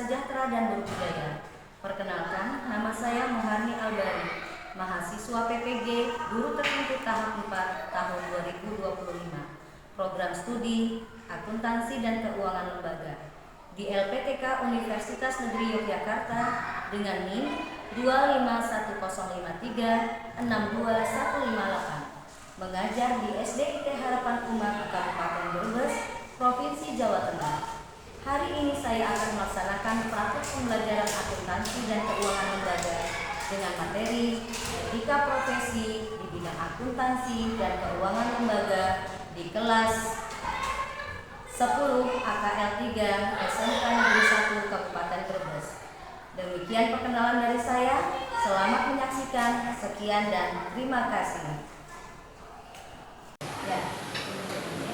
sejahtera dan berbudaya. Perkenalkan, nama saya Muharni Albari, mahasiswa PPG, guru tertentu tahap 4 tahun 2025, program studi akuntansi dan keuangan lembaga di LPTK Universitas Negeri Yogyakarta dengan NIM 25105362158, mengajar di SDIT Harapan Umat Kabupaten Brebes, Provinsi Jawa Tengah. Hari ini saya akan melaksanakan praktek pembelajaran akuntansi dan keuangan lembaga dengan materi etika profesi di bidang akuntansi dan keuangan lembaga di kelas 10 AKL 3 SMK Negeri 1 Kabupaten Brebes. Demikian perkenalan dari saya. Selamat menyaksikan. Sekian dan terima kasih. Ya.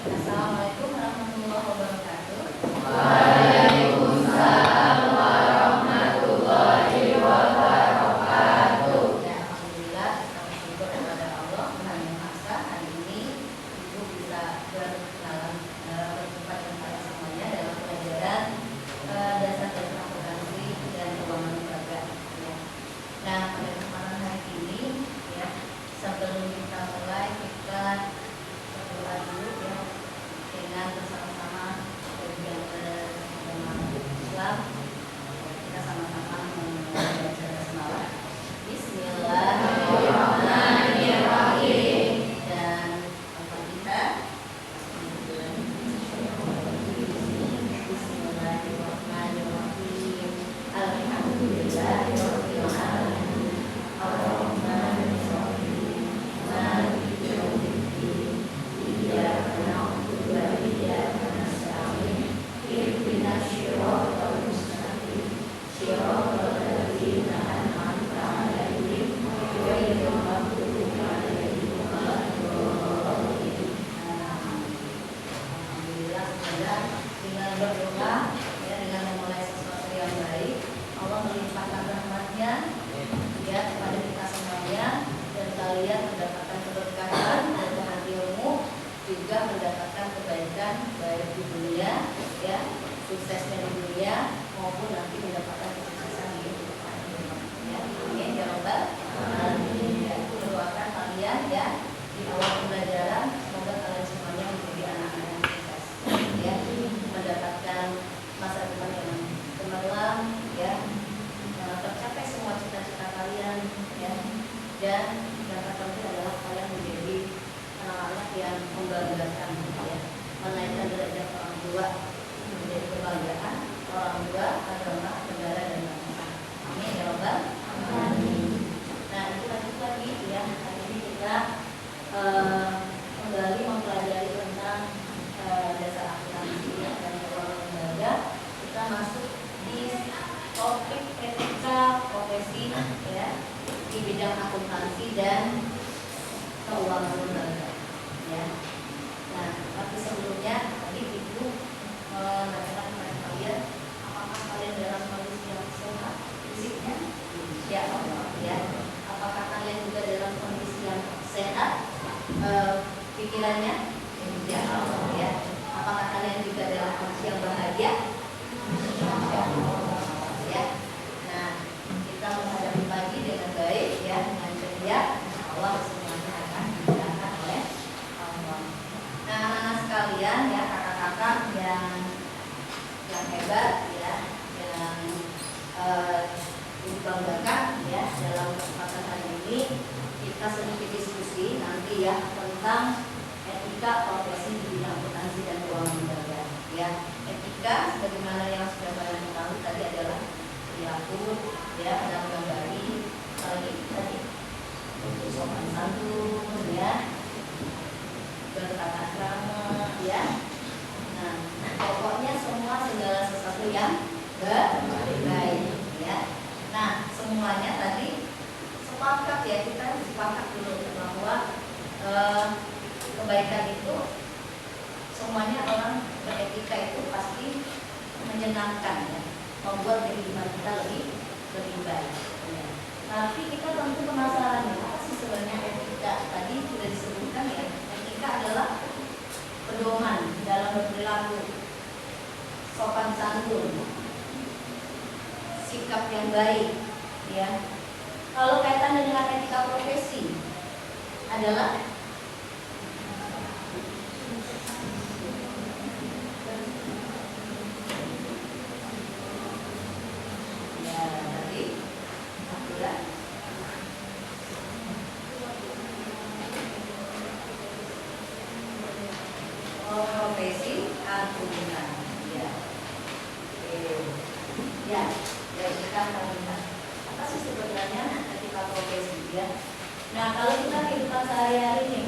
Assalamualaikum warahmatullahi wabarakatuh. Waalaikumsalam warahmatullahi wabarakatuh. Ya, alhamdulillah kita bersyukur kepada Allah Yang Maha Esa. Hari ini Ibu bisa berkenalan berjumpa dengan kalian semuanya dalam pelajaran dasar-dasar akuntansi dan keuangan lembaga. Ya. Nah, pada kesempatan hari ini, ya, sebelum kita mulai kita berdoa dulu ya dengan bersama-sama bagian agama Islam. Kita sama-sama membaca basmalah. Bismillahirrahmanirrahim dan Al-Fatihah. Bismillahirrahmanirrahim. Alhamdulillahirabbil alamin. Arrahmanirrahim. Maliki yaumiddin. Iyyaka na'budu wa iyyaka nasta'in. Ihdinas siratal mustaqim. Siratal ladzina an'amta 'alaihim ghairil maghdubi 'alaihim waladdallin. Alhamdulillah, semoga dengan berdoa ya, dengan memulai sesuatu yang baik, Allah melimpahkan rahmat-Nya ya kepada kita semuanya, dan kalian mendapatkan keberkahan dan ilmu, juga mendapatkan kebaikan baik di dunia ya, suksesnya di dunia maupun nanti mendapatkan kesuksesan di akhirat ya. Amin ya rabbal alamin. Ya, itu doakan kalian ya di awal pembelajaran, semoga kalian semuanya menjadi anak-anak yang sukses ya, mendapatkan masa depan yang cemerlang ya, tercapai semua cita-cita kalian ya, dan yang terpenting adalah kalian menjadi anak-anak yang membanggakan ya, menaikkan derajat orang tua, menjadi kebanggaan orang tua, agama, negara dan bangsa. Amin ya rabbal alamin. Nah, itu lanjut lagi ya. Hari ini kita kembali mempelajari tentang dasar akuntansi ya, dan keuangan lembaga. Kita masuk di topik etika profesi ya, di bidang akuntansi dan keuangan lembaga ya. Nah, tapi sebelumnya tadi Ibu menanyakan kepada kalian, apakah kalian dalam kondisi yang sehat fisiknya? Ya Allah ya. Apakah kalian juga dalam kondisi yang sehat pikirannya? Ya Allah ya. Apakah kalian juga dalam kondisi yang bahagia? Ya Allah ya. Nah, kita menghadapi pagi dengan baik ya, dengan ceria, Allah semuanya akan dimudahkan oleh Allah. Nah, anak-anak sekalian ya, kakak-kakak yang hebat ya, yang dibanggakan ya, dalam kesempatan hari ini kita sedikit diskusi nanti ya tentang etika profesi di bidang akuntansi dan keuangan lembaga ya. Etika sebagaimana yang sudah kalian ketahui tadi adalah perilaku ya, dalam menggambari tadi untuk sopan santun ya, bertata krama ya. Nah, pokoknya semua segala sesuatu yang baik ya. Nah, semuanya tadi sepakat ya, kita sepakat dulu bahwa kebaikan itu semuanya, orang beretika itu pasti menyenangkan ya, membuat kehidupan kita lebih baik ya. Tapi kita tentu penasaran ya, apa sih sebenarnya etika? Tadi sudah disebutkan ya, etika adalah pedoman dalam berperilaku, sopan santun, sikap yang baik, ya. Kalau kaitannya dengan etika profesi adalah ya tadi aturan profesi aturan, ya. Ya, etika aturan. Apa sih sebenarnya etika profesi, ya? Nah, kalau kita kehidupan sehari-hari nih,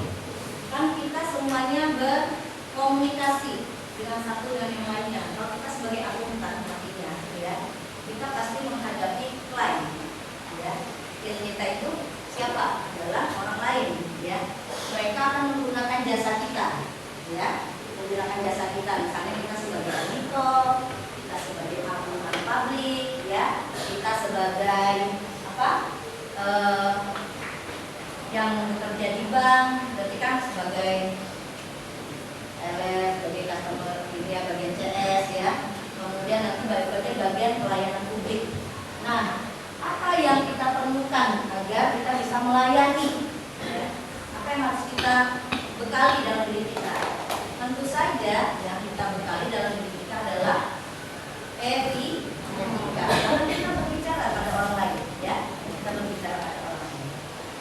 kan kita semuanya berkomunikasi dengan satu dengan yang lainnya. Kalau kita sebagai akuntan nantinya, ya, kita pasti menghadapi klien, ya. Klien kita itu siapa? Adalah orang lain, ya. Mereka akan menggunakan jasa kita, ya. Menggunakan jasa kita, misalnya kita sebagai auditor, kita sebagai akuntan publik, ya. Kita sebagai apa? Yang bekerja di bank, berarti kan sebagai LS, sebagai customer ini ya, bagian CS, ya. Kemudian nanti bagian pelayanan publik. Nah, apa yang kita perlukan agar kita bisa melayani, ya? Apa yang harus kita bekali dalam diri kita? Tentu saja yang kita bekali dalam diri kita adalah etika. Kalau kita berbicara pada orang lain, ya, kita berbicara pada orang lain,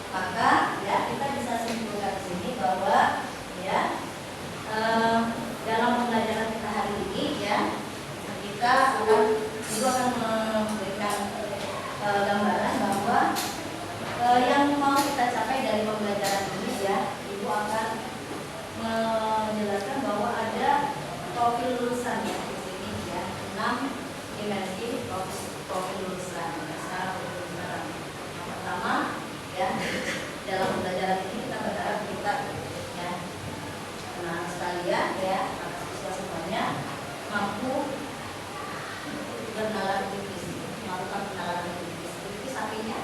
maka ya kita bisa simpulkan di sini bahwa ya dalam pembelajaran kita hari ini, ya, kita akan memberikan gambaran bahwa yang mau kita capai dari pembelajaran ini, ya, Ibu akan menjelaskan bahwa ada profil lulusan, ya, di sini, ya, 6 dimensi profil lulusan. Sekarang yang pertama, ya, dalam pembelajaran ini kita berharap kita, ya, anak sekalian, ya, anak siswa semuanya mampu bernalar kritis, melakukan penalaran kritis. Kritis artinya,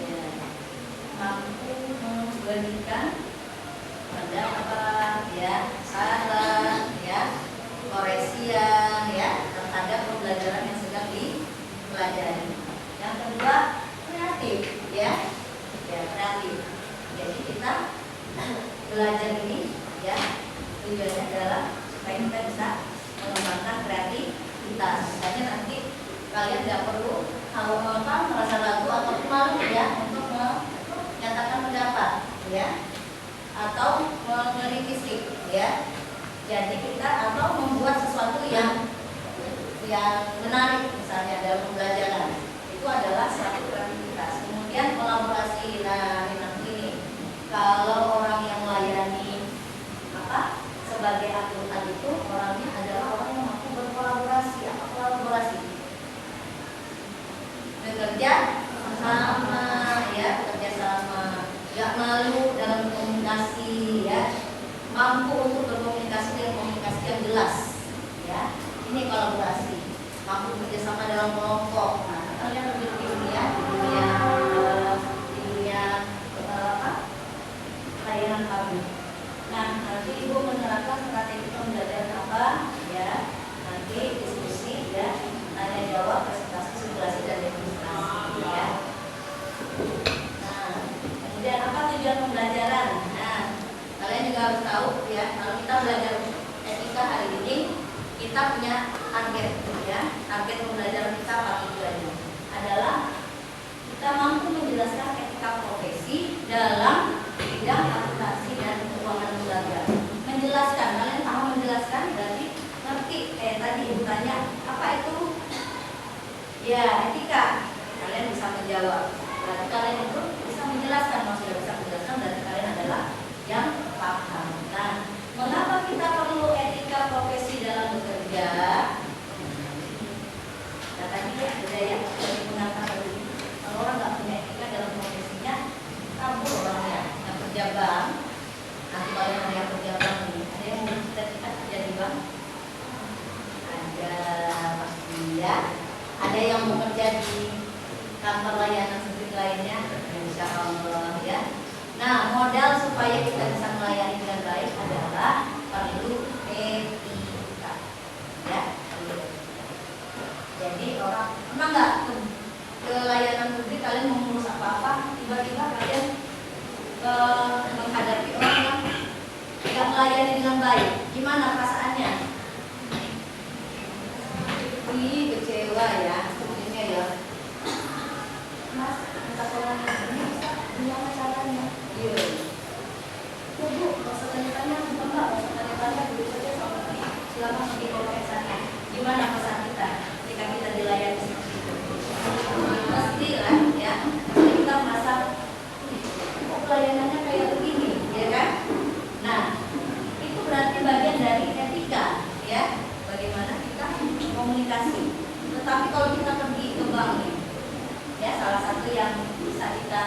ya, mampu memberikan pendapat, ya, saran, ya, koresian, ya, terhadap pembelajaran yang sedang dipelajari. Yang kedua, kreatif, ya, kreatif. Jadi kita belajar ini, ya, tujuannya adalah supaya kita bisa mengembangkan kreativitas. Misalnya nanti kalian tidak perlu kalau merasa ragu atau malu, ya, untuk menyatakan pendapat, ya, atau mengkritisi, ya. Jadi kita atau membuat sesuatu yang menarik, misalnya dalam pembelajaran, itu adalah suatu kreativitas. Kemudian kolaborasi. Nah, ini kalau orang yang melayani apa sebagai akuntan itu orangnya adalah orang yang mampu berkolaborasi. Apa kolaborasi? Bekerja sama, ya, bekerja sama, nggak malu dalam komunikasi, ya, mampu untuk berkomunikasi dengan komunikasi yang jelas, ya. Ini kolaborasi, mampu bekerjasama dalam kelompok. Nah, kalian lebih di dunia layanan publik. Nah, nanti Ibu menerapkan strategi pembelajaran apa, ya, nanti diskusi, ya, tanya jawab, presentasi, simulasi, dan demonstrasi, ya. Nah, kemudian apa tujuan pembelajaran? Nah, kalian juga harus tahu, ya, kalau kita belajar etika hari ini, kita punya target, ya. Target pembelajaran kita apa tujuannya? Adalah kita mampu menjelaskan etika profesi dalam bidang akuntansi dan keuangan lembaga. Menjelaskan, kalian paham menjelaskan, berarti ngerti. Tadi Ibu tanya, apa itu? Ya, etika. Kalian bisa menjawab. Berarti kalian itu bisa menjelaskan. Kalau sudah bisa menjelaskan, berarti kalian adalah yang paham. Nah, mengapa kita perlu etika profesi dalam bekerja? Katanya beda, ya, dari mengangkat diri. Kalau orang nggak punya etika dalam profesinya, kabur orangnya. Yang kerja bank, nanti kalian ada yang kerja bank nih, ada yang mau kita kerja di bank? Ada, pasti, ya. Ada yang mau kerja di kantor layanan publik lainnya, insya Allah, ya. Nah, modal supaya kita bisa melayani dengan baik adalah perlu etika. berdua ya, ini ya. Mas, minta tolong ini bisa gimana caranya? Iya. Ya Bu, nggak usah tanya-tanya, enggak, nggak usah tanya-tanya, dulu saja sama kami. Silakan pergi ke sana. Gimana pesan kita ketika kita dilayani seperti itu? Pasti lah ya, kita merasa kok pelayanannya kayak begini, ya kan? Nah, itu berarti bagian dari etika, ya. Bagaimana kita komunikasi. Tetapi kalau kita pergi ke bank nih, ya salah satu yang bisa kita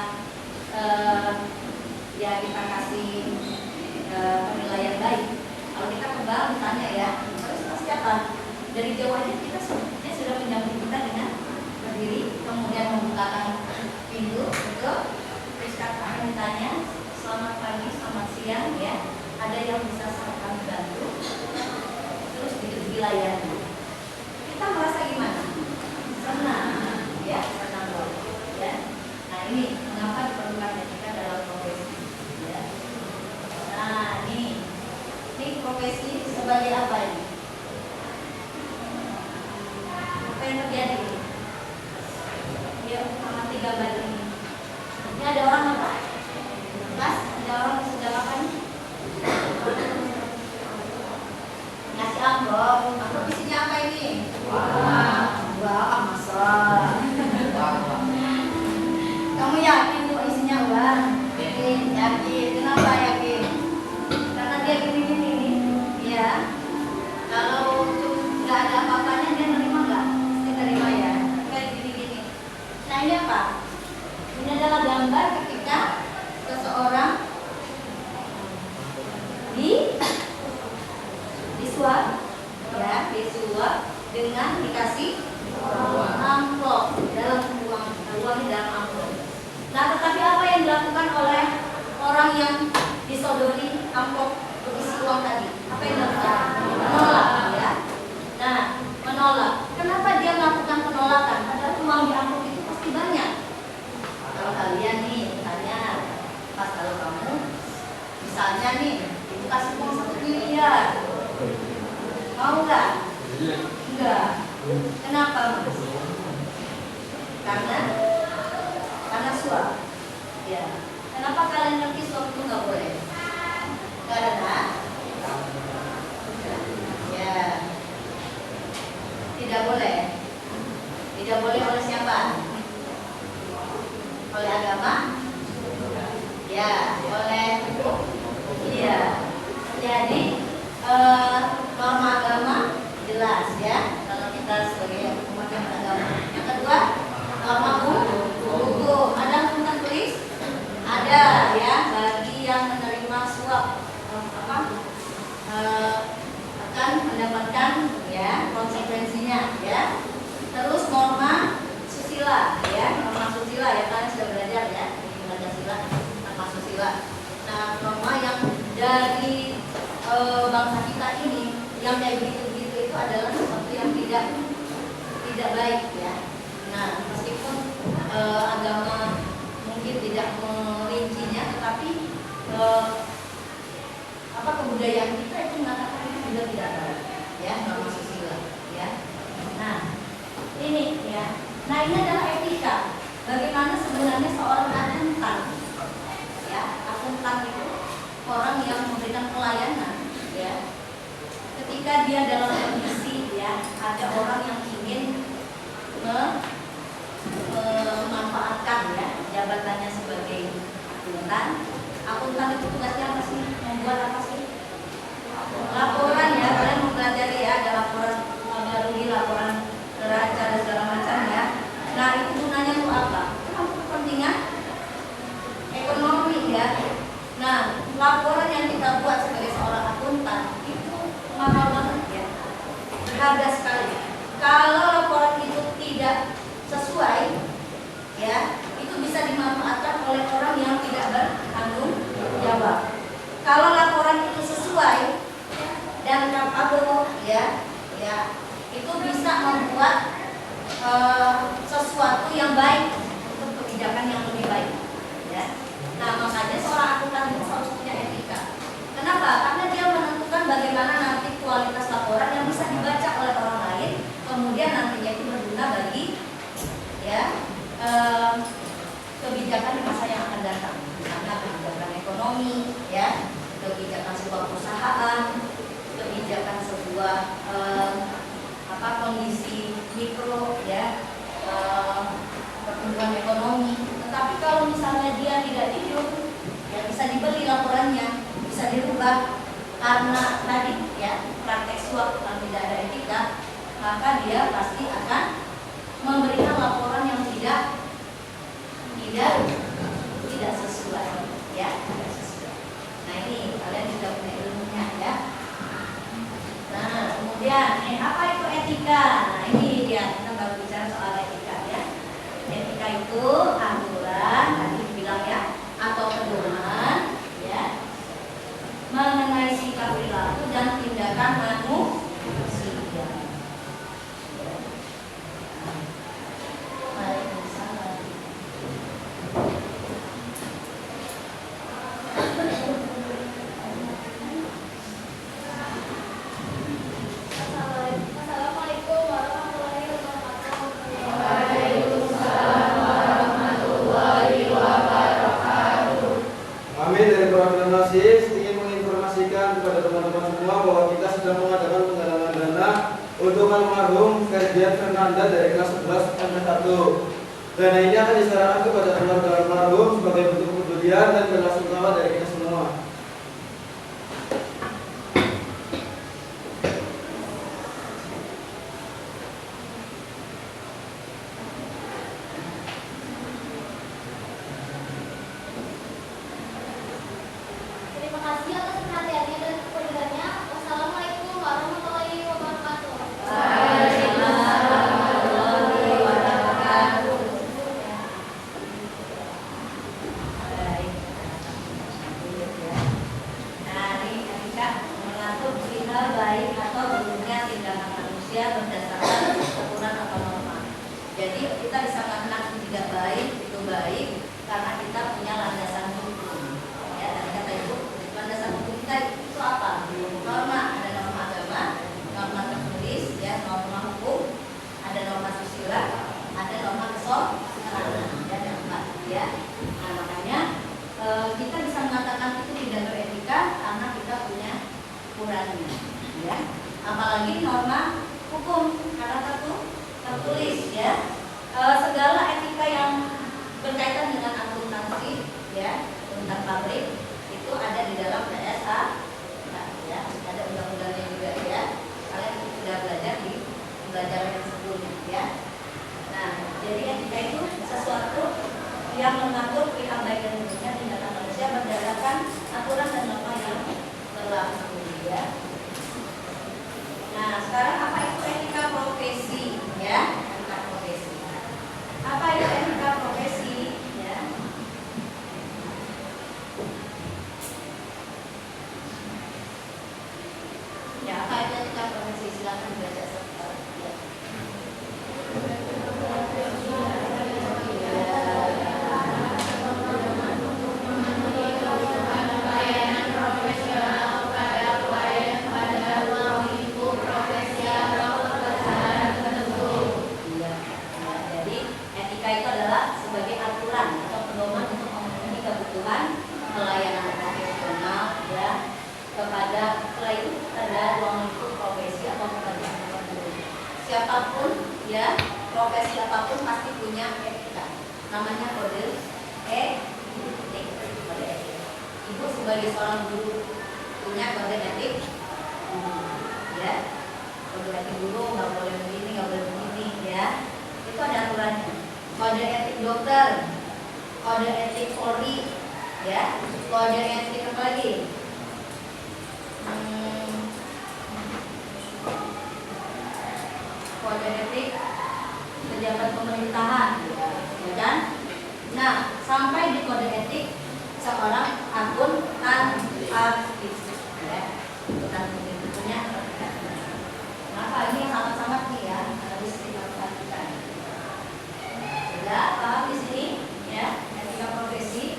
ya kita kasih penilaian baik. Kalau kita ke bank ditanya ya, terus pasti apa? Dari jauh aja kita dia sudah menyambut kita dengan berdiri, kemudian membukakan pintu untuk terus akan ditanya, selamat pagi, selamat siang, ya. Ada yang bisa kami bantu? Terus dilayani. Kita merasa gimana? Senang, ya, senang loh, ya. Nah ini mengapa diperlukan etika dalam profesi, ya. Nah ini profesi sebagai apa ini? Apa yang terjadi? Ya, amati gambar ini. Ini ada orang apa? Mas, ada orang yang sedang apa nih? Ngasih amplop. Amplop isinya apa ini? Wah, masa. Kamu yakin tuh isinya uang? Yakin. Kenapa yakin? Karena dia gini-gini nih. Ya. Kalau nggak ada apa-apanya dia nerima nggak? Dia nerima ya. Kayak gini-gini. Nah ini apa? Ini adalah gambar ketika seseorang disuap, ya, disuap dengan dikasih amplop dalam uang di dalam amplop. Nah, tetapi apa yang dilakukan oleh orang yang disodori amplop berisi uang tadi? Apa yang dilakukan? Menolak, ya. Nah, menolak. Kenapa dia melakukan penolakan? Padahal uang di amplop itu pasti banyak. Kalau kalian nih, tanya, pas kalau kamu, misalnya nih, itu kasih uang 1 miliar, mau nggak? Enggak. Kenapa, Mas? Karena suap. Ya. Kenapa kalian ngerti suap itu nggak boleh? Karena ya tidak boleh. Tidak boleh oleh siapa? Oleh agama? Ya, oleh iya. Jadi norma agama jelas ya. Kalau kita sebagai umat yang beragama. Yang kedua, norma hukum. Ada hukum tertulis? Ada ya. Bagi yang menerima suap akan mendapatkan ya konsekuensinya ya. Terus norma susila ya, norma susila ya, kalian sudah belajar ya di Pancasila, norma susila. Nah, norma yang dari bangsa kita ini yang kayak begitu itu adalah sesuatu yang tidak baik ya. Nah, meskipun agama mungkin tidak merincinya, tetapi kebudayaan kita itu mengatakan itu juga tidak baik ya, norma susila ya. Nah, ini ya. Nah, ini adalah etika. Bagaimana sebenarnya seorang akuntan ya, akuntan itu orang yang memberikan pelayanan ya. Ketika dia dalam kondisi ya, ada orang yang ingin memanfaatkan ya jabatannya sebagai akuntan. Akuntan itu tugasnya apa sih? Membuat apa sih? Laporan ya, kalian mempelajari ya, ada laporan rugi, laporan neraca dan segala macam ya. Nah, itu gunanya untuk apa? Untuk kepentingan ekonomi ya. Nah, laporan yang kita buat sebagai seorang akuntan itu mahal banget ya, berharga sekali. Kalau laporan itu tidak sesuai ya, itu bisa dimanfaatkan oleh orang yang tidak bertanggung jawab. Kalau laporan itu sesuai dan kapabel ya, itu bisa membuat sesuatu yang baik untuk kebijakan yang lebih baik ya. Nah, makanya seorang akuntan itu harus punya etika. Kenapa? Karena dia menentukan bagaimana nanti kualitas laporan yang bisa dibaca oleh orang lain, kemudian nantinya itu berguna kondisi mikro ya, pertumbuhan ekonomi. Tetapi kalau misalnya dia tidak hidup, ya bisa dibeli laporannya, bisa dirubah karena tadi ya praktek suap yang tidak ada etika, maka dia pasti akan memberikan laporan yang tidak sesuai ya, tidak sesuai. Nah ini kalian sudah punya ilmunya ya. Nah kemudian apa itu etika? Nah ini dia, kita baru bicara soal etika ya. Etika itu aturan tadi dibilang ya, atau pedoman ya mengenai sikap perilaku dan tindakan manusia. Assalamualaikum warahmatullahi wabarakatuh. Waalaikumsalam warahmatullahi wabarakatuh. Kami dari perwakilan OSIS ingin menginformasikan kepada teman-teman semua bahwa kita sedang mengadakan penggalangan dana untuk almarhum Ferdian Fernanda dari kelas 11 MP1. Dana ini akan diserahkan kepada keluarga almarhum sebagai bentuk kepedulian dan belasungkawa dari kita semua. Terima kasih atas perhatiannya dan kepeduliannya. Wassalamualaikum warahmatullahi wabarakatuh. Waalaikumsalam warahmatullahi wabarakatuh. Baik. Nah, ini ketika mengatur perihal baik atau buruknya tindakan manusia berdasarkan aturan atau norma. Jadi kita bisa mengatakan tidak baik itu baik karena kita punya landasan hukum. Ya, dan kata ibu, landasan hukum kita itu apa? Norma, ada norma agama, norma tertulis, ya, norma hukum, ada norma susila, ada norma kesopanan, ya, ada 4, ya. Nah, makanya kita bisa mengatakan itu tidak beretika karena kita punya ukurannya, ya. Apalagi norma hukum karena tertulis, ya. Segala etika yang berkaitan dengan akuntansi, ya, tentang pabrik itu ada di dalam PSA, ya, ada undang-undangnya juga ya. Kalian sudah belajar di pembelajaran yang sebelumnya, ya. Nah, jadi etika itu sesuatu yang mengatur perihal baik dan buruknya tindakan manusia berdasarkan aturan dan norma yang berlaku, ya. Nah, sekarang apa itu etika profesi, ya? Etika profesi. Apa itu etika profesi, ya? Ya, apa itu etika profesi? Silakan dibaca sebentar. Ya. Iya. Nah, jadi etika itu adalah sebagai aturan atau pedoman untuk memenuhi kebutuhan pelayanan profesional ya kepada selain pada ruang lingkup profesi atau pekerjaan tertentu. Siapapun ya, profesi apapun pasti punya etika. Namanya kode etik. Kode etik. Ibu sebagai seorang guru punya kode etik. Ya. Kode etik guru nggak boleh begini, nggak boleh begini ya. Itu ada aturannya. Kode etik dokter, kode etik Polri, ya, kode etik apa lagi? Kode etik pejabat pemerintahan, ya kan? Nah, sampai di kode etik seorang akuntan artis, ya, akuntan itu punya. Maka ini sangat-sangat nih ya harus diperhatikan. Sudah paham di sini ya etika profesi.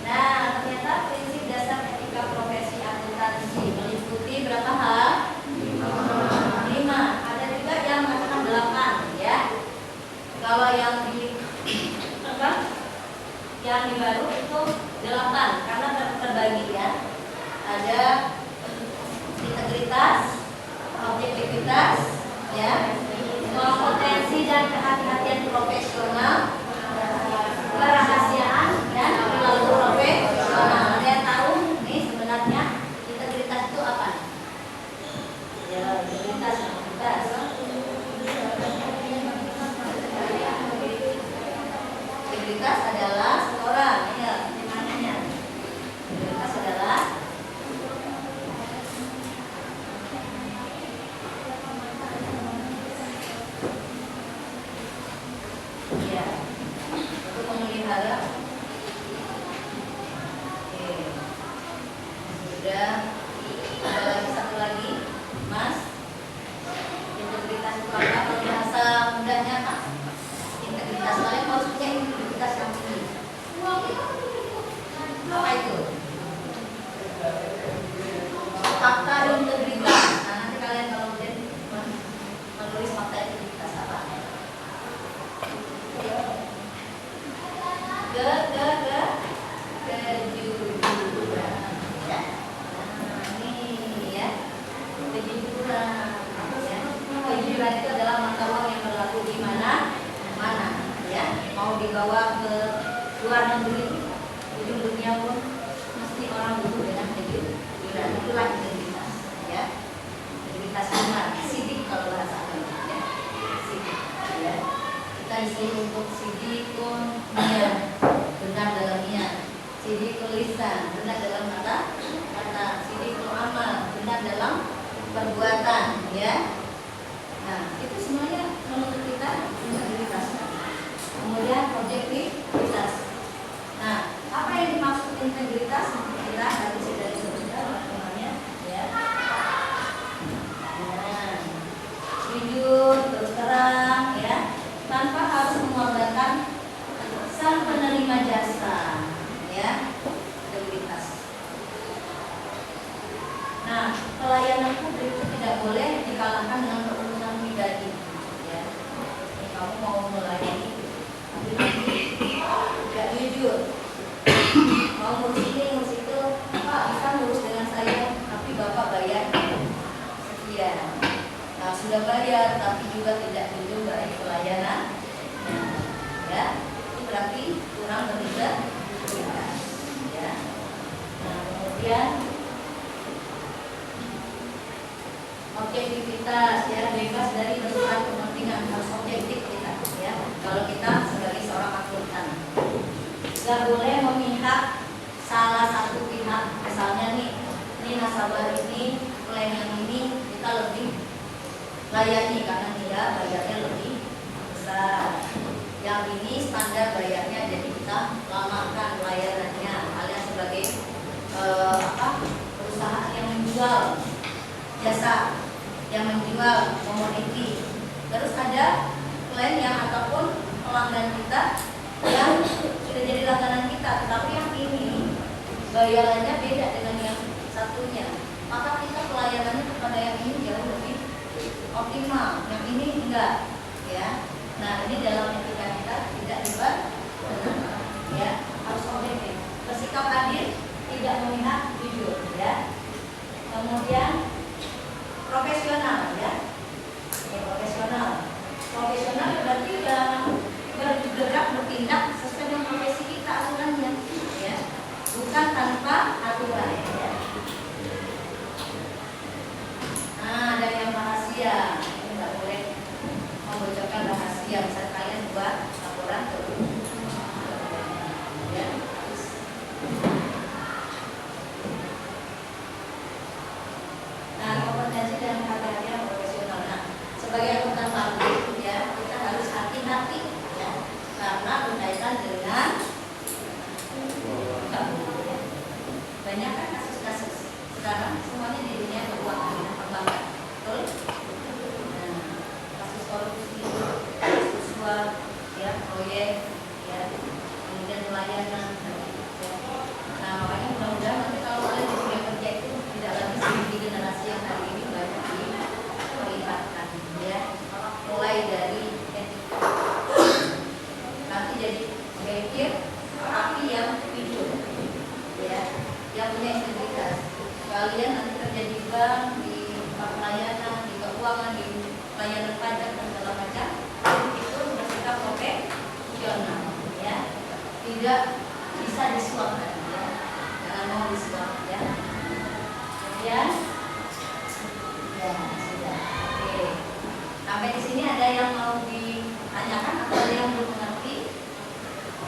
Nah, ternyata prinsip dasar etika profesi akuntansi meliputi berapa hal? 5. Ada juga yang mengatakan 8 ya. Kalau yang di apa? Yang di baru itu 8 karena profesional, kerahasiaan, dan perilaku profesional. Ada yang tahu nih sebenarnya integritas itu apa? Ya, integritas. Integritas adalah seorang, ya, namanya. Integritas adalah ya, untuk memelihara. Oke. Sudah. Ada lagi satu lagi, Mas. Integritas itu apa? Kalau bahasa mudahnya apa? Integritas, kalian harus punya integritas yang tinggi. Apa itu? Fakta integritas. Nah, nanti kalian kalau udah menulis fakta integritas apa? Kejujuran. Ya. Nah, ini ya. Kejujuran. Ya. Kejujuran itu adalah mata uang yang berlaku di mana? Ya, mau dibawa ke luar negeri, ujung dunia pun mesti orang butuh dengan kejujuran. Itulah integritas, ya. Integritas benar, sidik kalau bahasa agama, ya. Sidik, ya. Kita disuruh untuk sidikun niat, benar dalam niat, sidikul lisan, benar dalam kata, sidikul amal, benar dalam perbuatan, ya. Nah, itu semuanya menurut kita integritas. Kemudian objektivitas. Nah, apa yang dimaksud integritas? Kita harus dari sebentar namanya, ya. Nah, jujur, terus terang, ya, tanpa harus mengorbankan sang penerima jasa, ya. Integritas. Nah, pelayanan publik itu tidak boleh dikalahkan dengan keuntungan pribadi, ya. Ini kamu mau melayani tidak jujur, mau ngurus ini ngurus itu, Pak bisa ngurus dengan saya, tapi Bapak bayar sekian. Nah, sudah bayar tapi juga tidak jujur baik pelayanan, nah, ya, itu berarti kurang berintegritas, ya. Nah, kemudian objektivitas, ya, bebas dari benturan kepentingan, harus objektif kita, ya. Kalau kita sebagai seorang akuntan, nggak boleh memihak salah satu pihak. Misalnya nih, ini nasabah ini, klien yang ini kita lebih layani karena dia bayarnya lebih besar. Yang ini standar bayarnya, jadi kita lamakan layanannya. Kalian sebagai perusahaan yang menjual jasa, yang menjual komoditi. Terus ada klien yang ataupun pelanggan kita yang sudah jadi langganan kita, tetapi yang ini bayarannya beda dengan yang satunya. Maka kita pelayanannya kepada yang ini jauh lebih optimal, yang ini enggak, ya. Nah, ini dalam etika kita tidak debat, ya, harus objektif, bersikap adil, tidak memihak, jujur, ya. Kemudian profesional, ya. Profesional berarti bergerak, bertindak sesuai dengan profesi kita, aturannya, ya, bukan tanpa aturan, ya. Nah, ada yang rahasia, ini nggak boleh membocorkan rahasia. Misalnya kalian buat laporan ke, ya. Nah, kompetensi dan kehati-hatian profesional. Nah, sebagai akuntan publik, ya, kita harus hati-hati, ya, karena berkaitan dengan banyak kan kasus-kasus sekarang semuanya di dunia keuangan dan perbankan, betul? Nah, kasus korupsi, kasus suap, ya, proyek, ya, kemudian pelayanan, ya. Nah, makanya mudah-mudahan nanti kalau kalian di dunia kerja itu tidak lagi seperti generasi yang hari ini banyak diperlihatkan, ya, mulai dari nanti jadi mikir tapi yang jujur, ya, yang punya integritas. Kalian nanti kerja di bank, di pelayanan, di keuangan, di pelayanan pajak dan segala macam, itu bersikap profesional. juga bisa disuap ya. Jangan mau disuap ya. Kemudian ya sudah. Oke. Sampai di sini ada yang mau ditanyakan atau ada yang belum mengerti?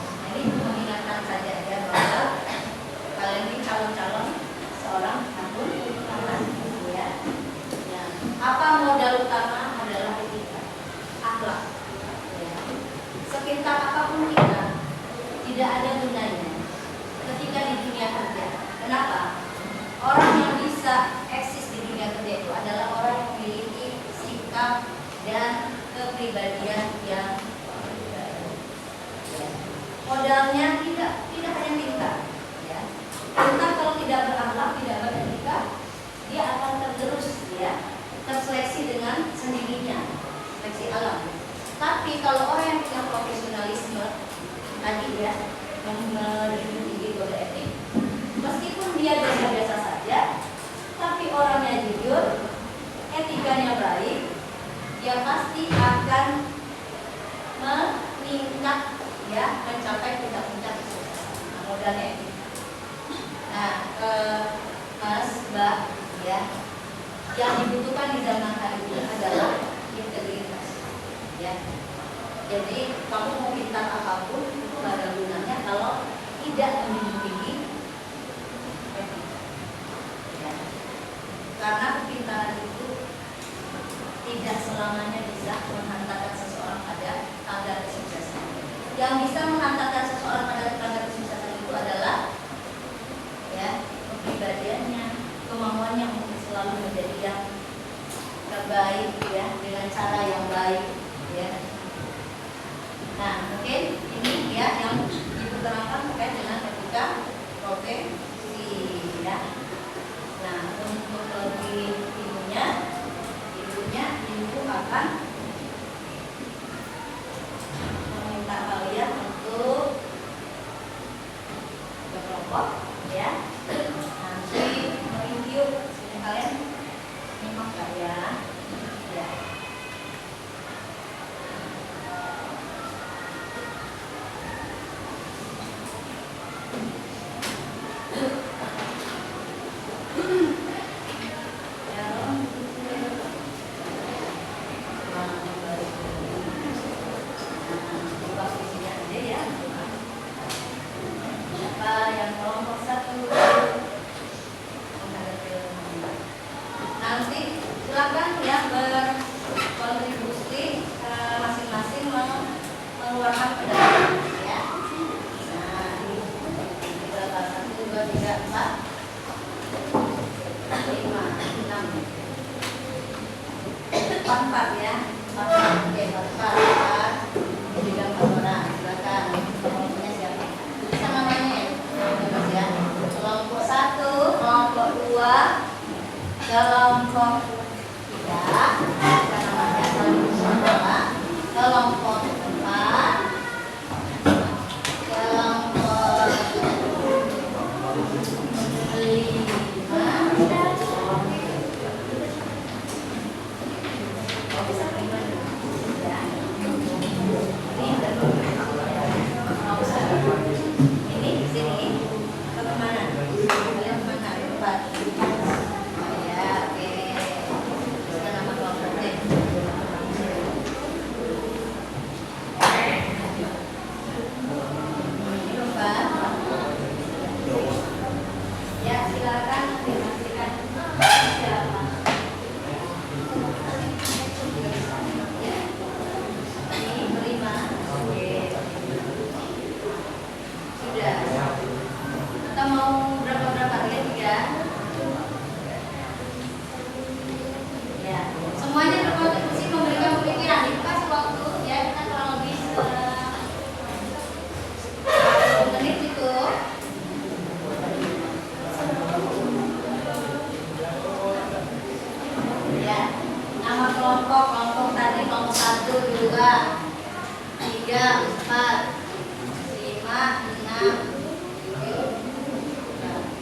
Nah, ini mengingatkan saja ya bahwa kalian ini calon-calon seorang hakim ya. Nah, apa modal utama adalah etika, akhlak. Ya. Sepintar apapun kita, tidak ada gunanya ketika di dunia kerja. Kenapa? Orang yang bisa eksis di dunia kerja itu adalah orang yang memiliki sikap dan kepribadian yang baik. Modalnya tidak hanya pintar. Ya. Pintar kalau tidak berakhlak, tidak beretika, dia akan tergerus, ya, terseleksi dengan sendirinya, seleksi alam. Tapi kalau orang yang punya profesionalisme tadi ya, yang tinggi kode etik, meskipun dia biasa-biasa saja, tapi orangnya jujur, etikanya baik, dia pasti akan meningkat ya, mencapai puncak-puncak kesuksesan. Nah, modalnya etika. Nah, Mas, Mbak, ya, yang dibutuhkan di zaman hari ini adalah integritas. Ya, jadi kamu mau pintar apapun itu nggak ada gunanya kalau tidak memiliki etika. Ya. Karena kepintaran itu tidak selamanya bisa menghantarkan seseorang pada tangga kesuksesan. Yang bisa menghantarkan seseorang pada tangga kesuksesan itu adalah ya kepribadiannya, kemauannya untuk selalu menjadi yang terbaik ya, dengan cara yang baik ya. Nah, mungkin ini ya yang diterangkan terkait dengan etika profesi ya. Nah, untuk lebih ibu akan meminta kalian untuk berkelompok ya. Nanti mereview, sini kalian nyimak gak ya? Ya. Nanti silakan ya berkontribusi masing-masing mengeluarkan pendapat ya. Nah, ini berapa? 1, 2, 3, 4, 5, 6, 4 ya. 4, oke, 4. Jadi 4 orang. Silakan. Kelompoknya siapa? Bisa namanya ya. Kelompok 1, kelompok 2, kelompok 3, bukan namanya, kelompok 4, kelompok 5, bisa 5 ya. Ini sini ke kemana? Kalian kemana? 4. Kelompok tadi kelompok 1, 2, 3, 4, 5, 6,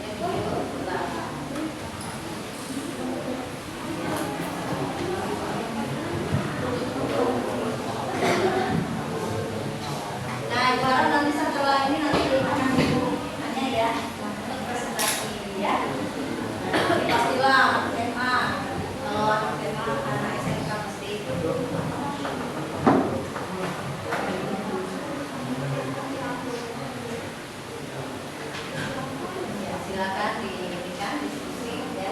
7, 8. Nah, ibu harap nanti setelah ini nanti anak SMK mesti itu. Ya, silakan diberikan diskusi ya.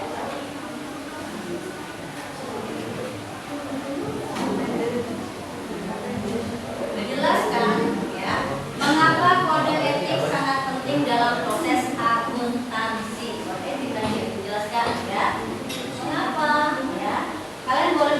Dijelaskan ya, mengapa kode etik sangat penting dalam proses akuntansi. Oke, kita dijelaskan ya. Mengapa ya? Kalian boleh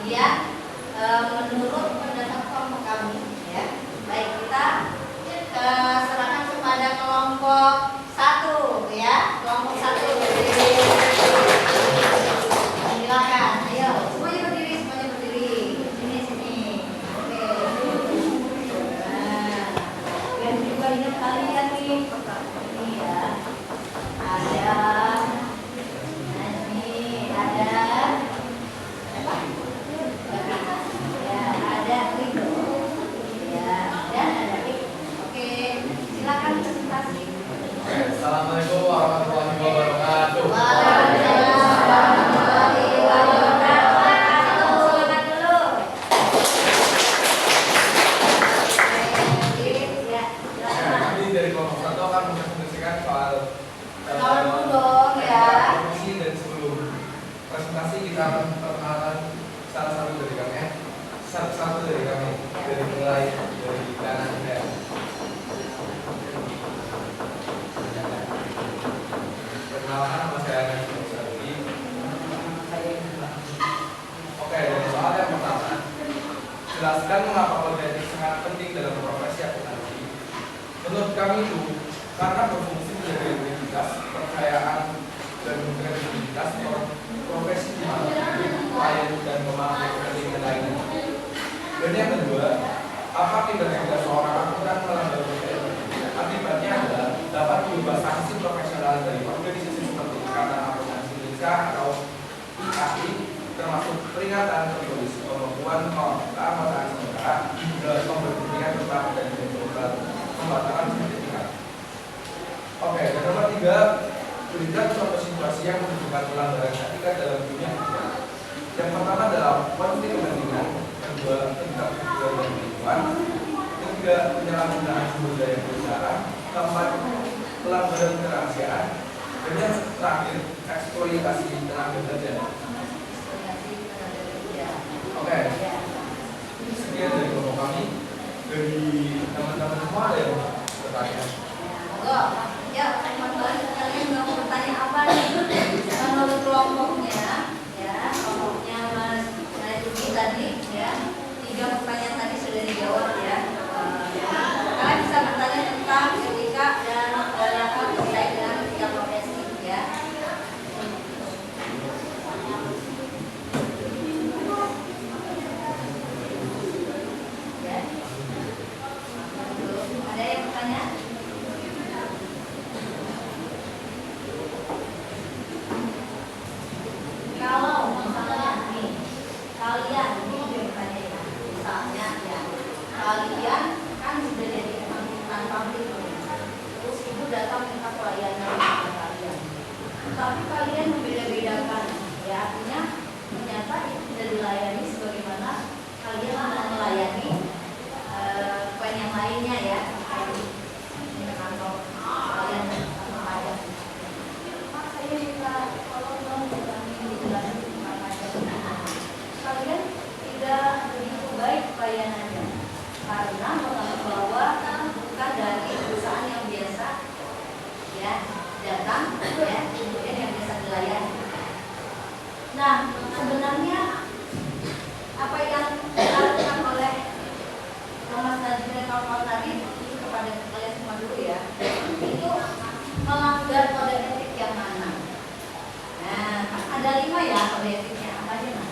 Kemudian menurut pendapat kelompok kami, ya, baik kita serahkan kepada kelompok 1, ya, kelompok 1. Silakan, ayo, semuanya berdiri, sini. Oke. Nah, dan juga ingat kalian nih, ini ya, ada, nah ini ada. Ya, ada Rico. Ya, dan ada Rico. Oke, silakan presentasi. Assalamualaikum warahmatullahi wabarakatuh. Waalaikumsalam warahmatullahi wabarakatuh. Silakan dulu. Oke, ya, silakan. Kami dari kelompok 1 akan mempresentasikan soal Kawan dulu dong, ya. fungsi, dan sebelum presentasi kita akan perkenalkan salah satu dari kami, dari mulai dari kanan ya. Perkenalkan, nama saya Najib Musadi. Oke, dari soal yang pertama, jelaskan mengapa kode etik sangat penting dalam profesi akuntansi. Menurut kami itu karena berfungsi menjaga integritas, kepercayaan, dan kredibilitas profesi di mana klien dan pemangku kepentingan lainnya. Dan yang kedua, apabila seorang akuntan melanggar kode etik, akibatnya adalah dapat diubah sanksi profesional dari organisasi seperti Ikatan Akuntansi Indonesia atau IAI, termasuk peringatan tertulis, pembekuan keanggotaan sementara, pemberhentian tetap, dan pembatalan sertifikat. Oke, dan nomor 3, berikan contoh situasi yang menunjukkan pelanggaran etika dalam dunia kerja. Yang pertama adalah konflik kepentingan, kedua tingkat kejualan dan lingkungan, ketiga penyalahgunaan sumber daya perusahaan, keempat pelanggaran kerahasiaan, dan yang terakhir eksploitasi tenaga kerja. Oke, sekian dari kelompok kami. Dari teman-teman semua ada yang bertanya? Monggo. Ya, teman-teman kalian mau bertanya apa nih? Menurut kelompoknya, ya, kelompoknya Mas Najib tadi, ya, 3 pertanyaan tadi sudah dijawab ya. Kalian bisa bertanya tentang etika dan apa terkait dengan etika profesi, ya. Ya. Ada yang bertanya? Kalau misalnya nih, kalian ini bertanya ya, misalnya ya, kalian kan sudah jadi akuntan pabrik, terus ibu datang minta pelayanan kepada kalian, tapi kalian membeda-bedakan, ya, artinya ternyata itu tidak dilayani sebagaimana kalian mau melayani klien yang lainnya ya, di kantor kalian atau pajak. Pak, saya minta tolong dong dijelasin tentang pajak. Kalian tidak begitu baik pelayanannya karena menganggap bahwa bukan dari perusahaan yang biasa ya datang ya kemudian yang biasa dilayani. Nah, sebenarnya apa yang dilakukan oleh Mas Najib dan kawan-kawan tadi itu kepada kalian semua dulu ya, itu melanggar kode etik yang mana? Nah, ada 5 ya kode etiknya, apa aja mas?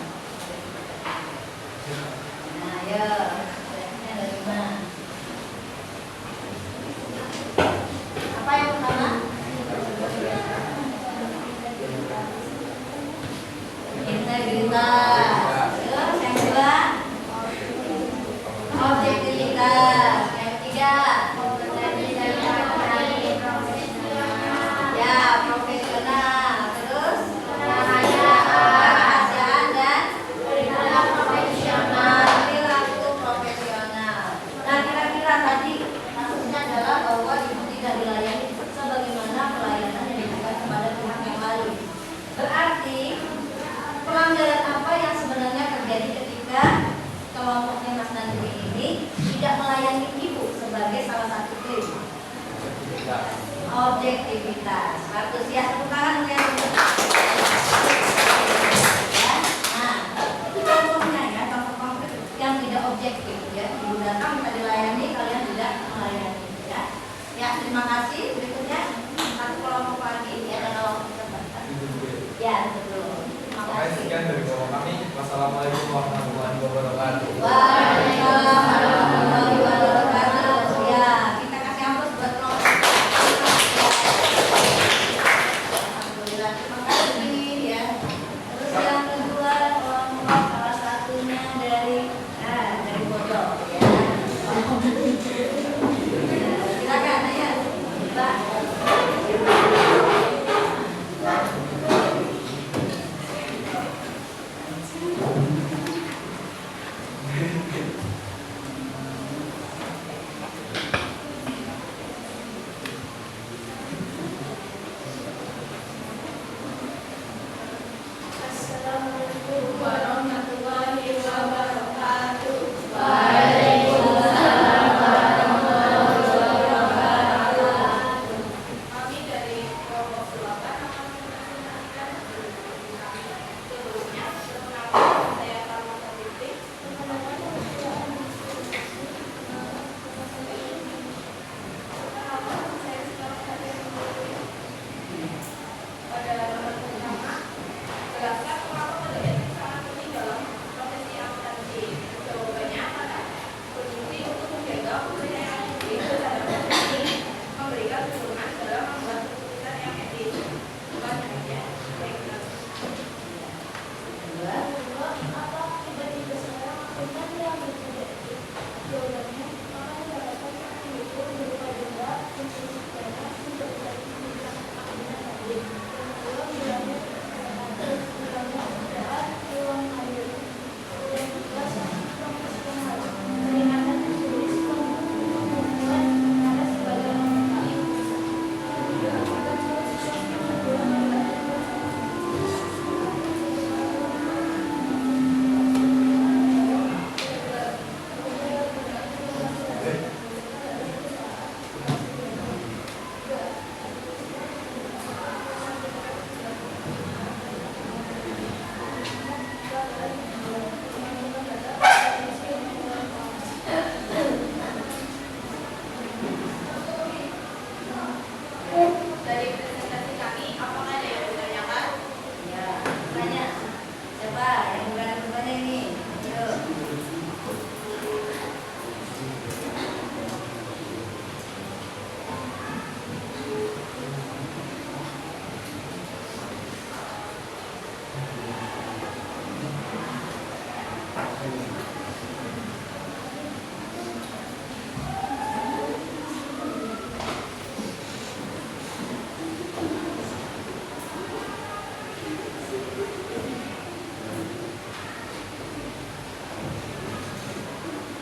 Nah, ya, kode etiknya ada 5. Apa yang pertama? Integritas. Terus yang kedua? Objektivitas. Yang ketiga? Ya, profesional. Terus? Kerahasiaan dan perilaku profesional. Nah, kira-kira tadi maksudnya adalah bahwa ibu tidak dilayani sebagaimana pelayanan yang diberikan kepada pihak yang lain. Berarti pelanggaran apa yang sebenarnya terjadi ketika kelompoknya Mas Najib ini tidak melayani ibu sebagai salah satu klaim? Objektivitas. Bagus ya, tepuk tangan ya. Nah, itu contohnya Wassalamualaikum warahmatullahi wabarakatuh. Waalaikumsalam warahmatullahi wabarakatuh. Ya, kita kasih ampun buat alhamdulillah, terima kasih ya. Terus yang kedua, salah satunya dari pojok ya. Silakan ya, Mbak. Assalamualaikum warahmatullahi wabarakatuh. Waalaikumsalam warahmatullahi wabarakatuh. Kami dari kelompok 8 akan menyampaikan sebelumnya perkenalkan saya Karmata Fitri. Pada nomor pertama, jelaskan mengapa kode etik sangat penting dalam profesi akuntansi. Jawabannya adalah berfungsi untuk menjaga kepercayaan publik terhadap profesi, memberikan dukungan dalam membuat keputusan yang etis. Bukan hanya baiklah. Kedua, apa tiba-tiba seorang akuntan yang berkode etik? Jawabannya, maka mendapatkan sanksi hukum berupa denda, sanksi pidana, hingga tidak diberikan akuntan publik. Yang kedua, hilangnya kesehatan, hilangnya pekerjaan, uang air. Yang ketiga, sanksi profesional, peringatan tertulis, pembunuhan ada sebagai orang lain. Dari presentasi kami, apakah ada yang ditanyakan? Ya, tanya. Siapa yang berani bertanya ini? Yuk.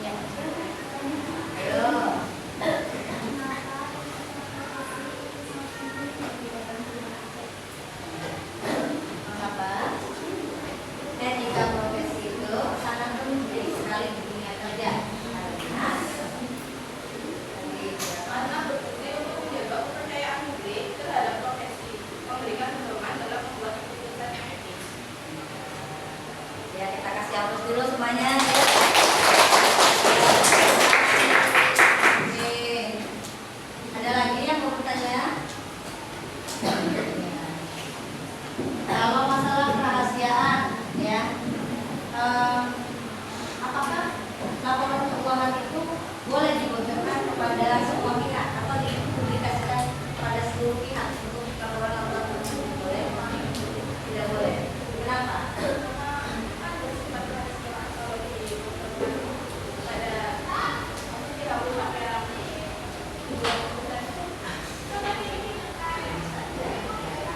Ya. Ayo. Mengapa? Etika profesi itu sangat penting sekali di dunia kerja. Karena berfungsi untuk menjaga kepercayaan publik terhadap profesi, memberikan dorongan dalam membuat keputusan yang etis. Ya, kita kasih hapus dulu semuanya. Oke. Ada lagi yang mau bertanya? Kalau masalah kerahasiaan, ya, apakah laporan keuangan itu boleh dibocorkan kepada semua pihak atau dipublikasikan pada seluruh pihak untuk laporan-laporan tersebut? Boleh? Tidak boleh. Kenapa? Kan bersifat rahasia kalau pada tidak perlu sampai dibuat keputusan.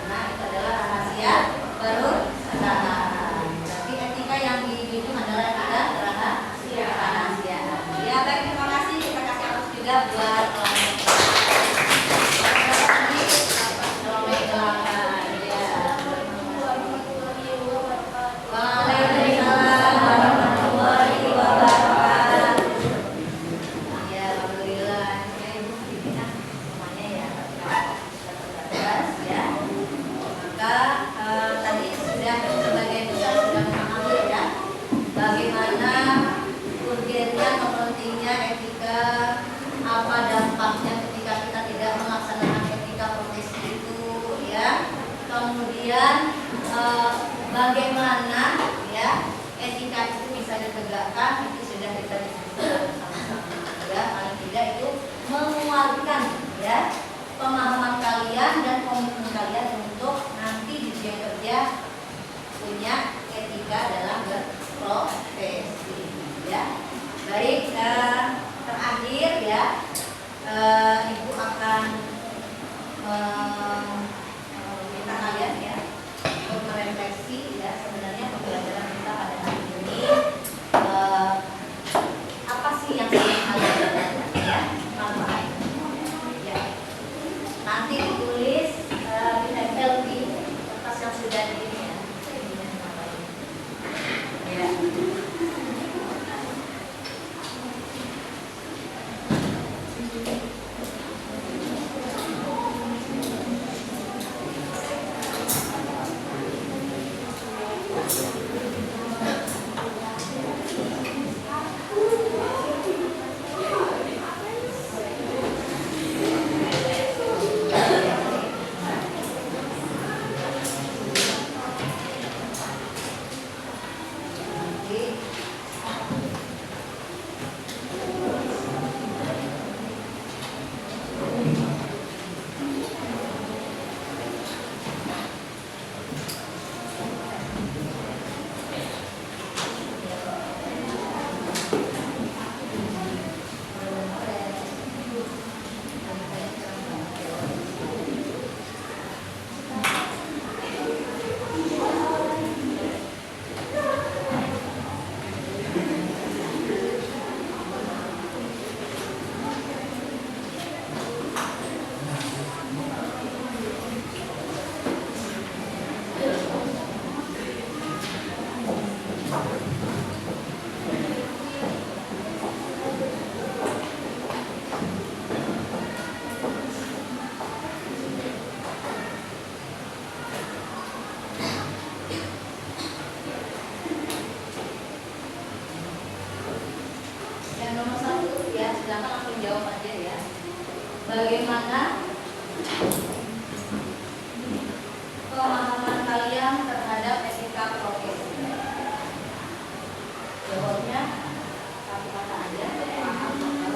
Karena itu adalah rahasia perusahaan. Berarti etika yang dihitung adalah etika kerahasiaan. Ya, baik, terima kasih. Kita kasih hapus juga buat Waalaikumsalam warahmatullahi wabarakatuh. Ya, alhamdulillah. Semuanya ya, terbatas ya. Maka tadi sudah sebagai besar sudah memahami ya bagaimana urgennya atau pentingnya etika, apa dampaknya ketika kita tidak melaksanakan etika profesi itu ya. Kemudian bagaimana ya etika itu bisa ditegakkan, itu sudah kita diskusikan sama-sama. Ya, paling tidak itu menguatkan ya pemahaman kalian dan komitmen kalian untuk nanti di dunia kerja punya etika dalam berprofesi. Ya, baik. Terakhir ya, Ibu akan minta kalian ya untuk merefleksi ya sebenarnya pembelajaran kita pada hari ini apa sih yang sedang kalian lakukan ya, manfaatnya ya. Nanti ditulis ditempel di kertas yang sudah di ini ya. Ya. Yang nomor 1 ya, silakan langsung jawab aja ya. Bagaimana pemahaman kalian terhadap etika profesi? Jawabnya satu kata aja, paham atau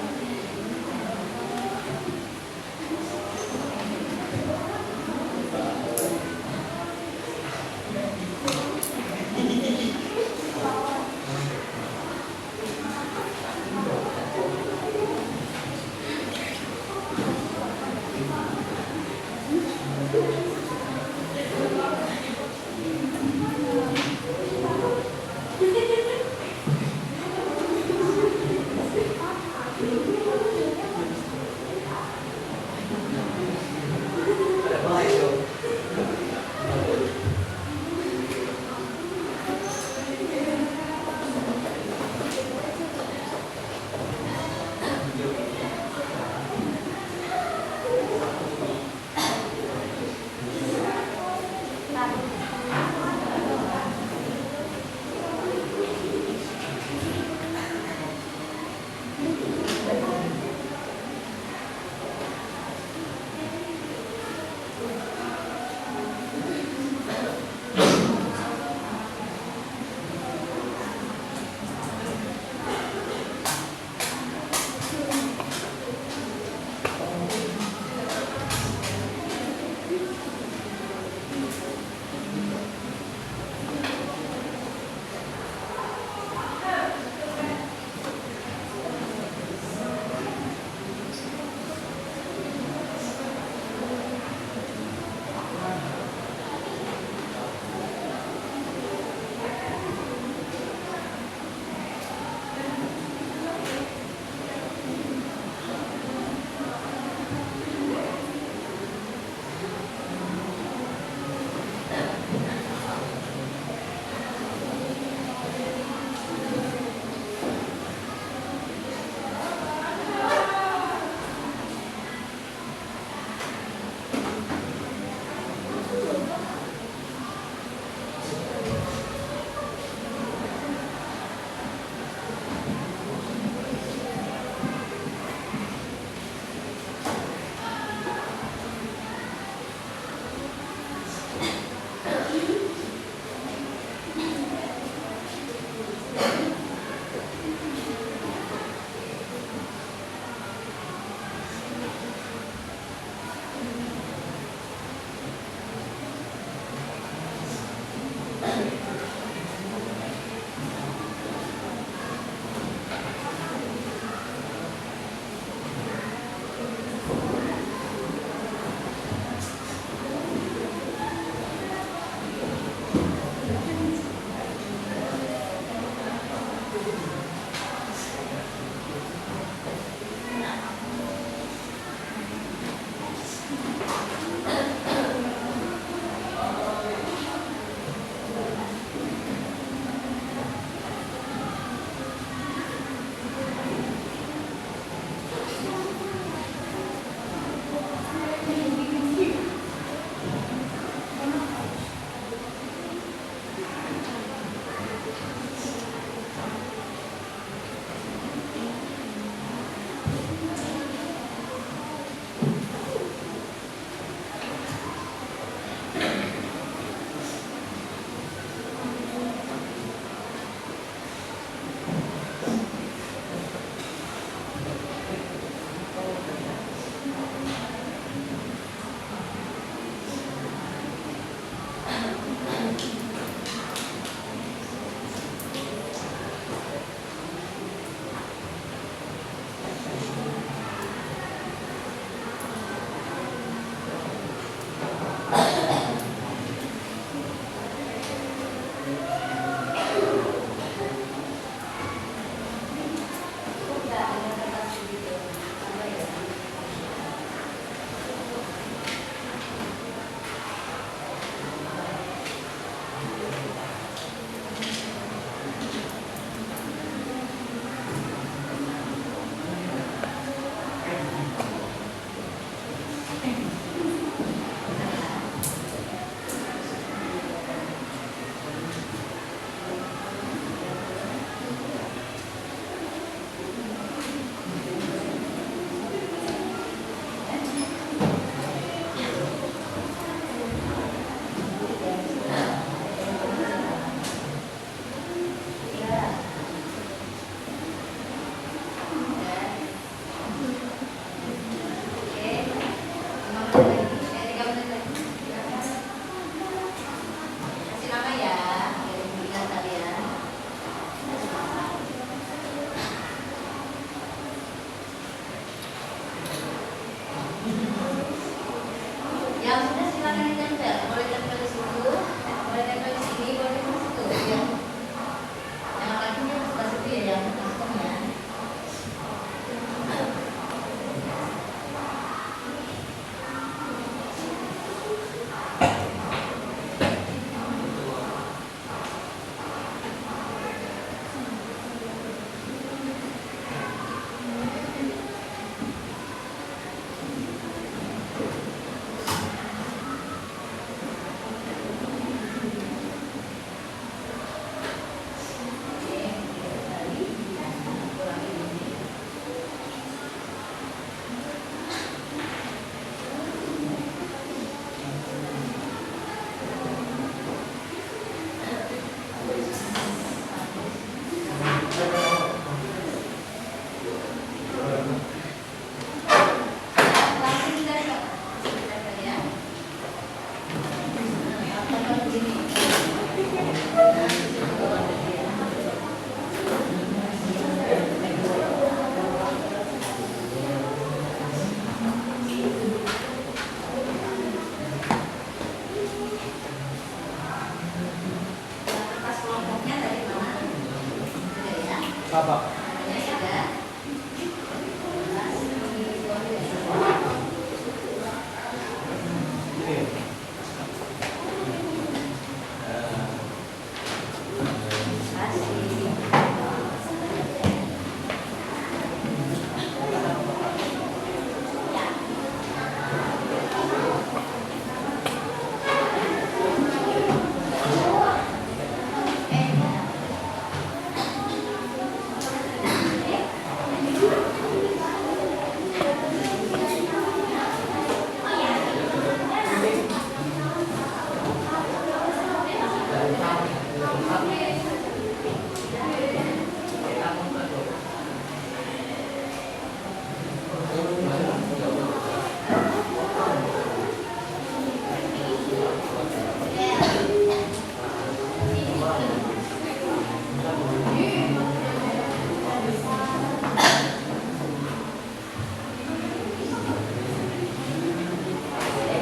Bapak. Namanya sudah.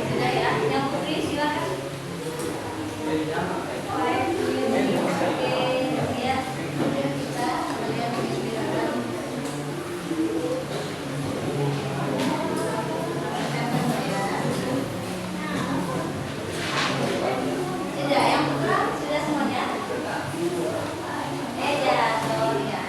Sudah ya, yang putri silakan. Oke, ya. Kita kalian beristirahat. Sudah, yang putra sudah semuanya. Ya, sorry ya.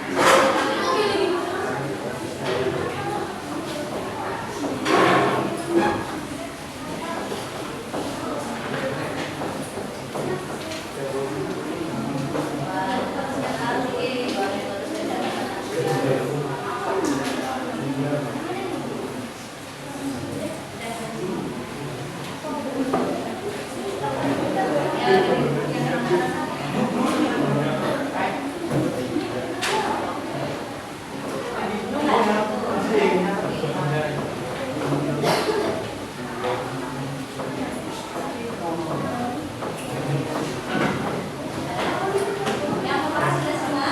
Yang putra sudah semua?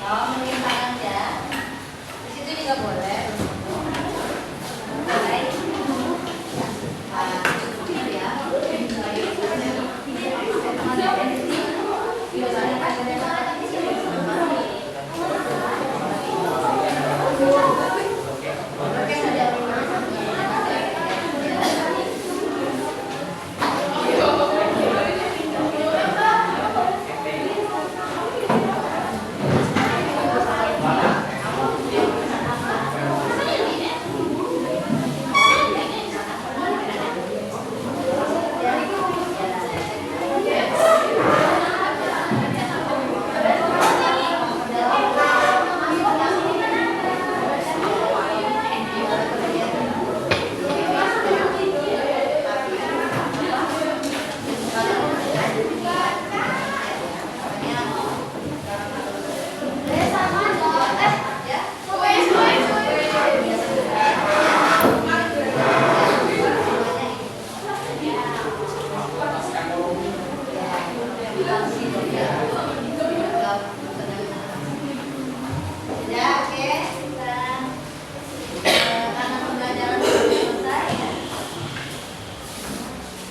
Kalau melimpah aja, di situ juga boleh. Baik. Ini ya.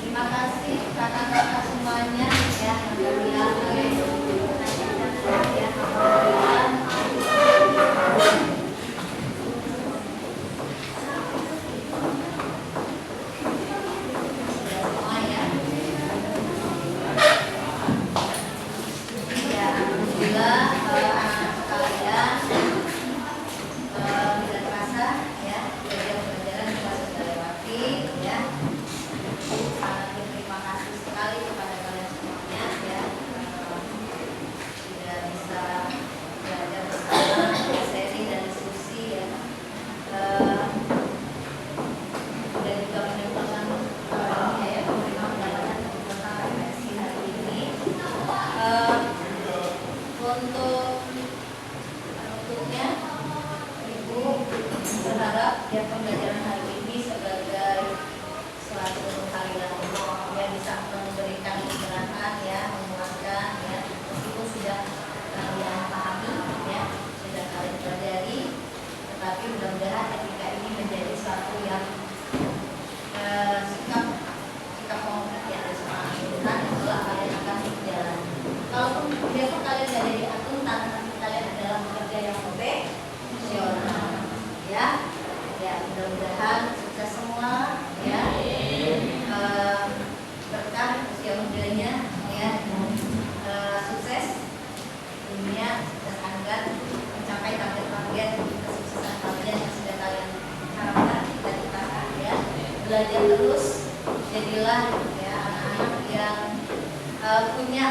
Terima kasih kakak-kakak semuanya ya yang alhamdulillah anak sekalian ya pembelajaran hari ini sebagai suatu hal yang bisa memberikan pencerahan ya, menguatkan ya, meskipun sudah kalian pahami ya, sudah kalian pelajari, tetapi mudah-mudahan ketika ini menjadi suatu yang sikap konkret ya dari seorang akuntan yang telah kalian akan berjalan. Kalaupun besok kalian tidak jadi akuntan, tapi kalian adalah pekerja yang profesional ya. Ya, mudah-mudahan sukses semua ya. Berkah usia mudanya ya, sukses dunia, sukses akhirat, mencapai target-target kesuksesan kalian yang sudah kalian harapkan, cita-citakan ya. Belajar terus, jadilah ya anak-anak yang punya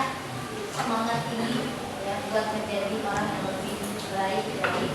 semangat tinggi ya buat menjadi orang yang lebih baik dari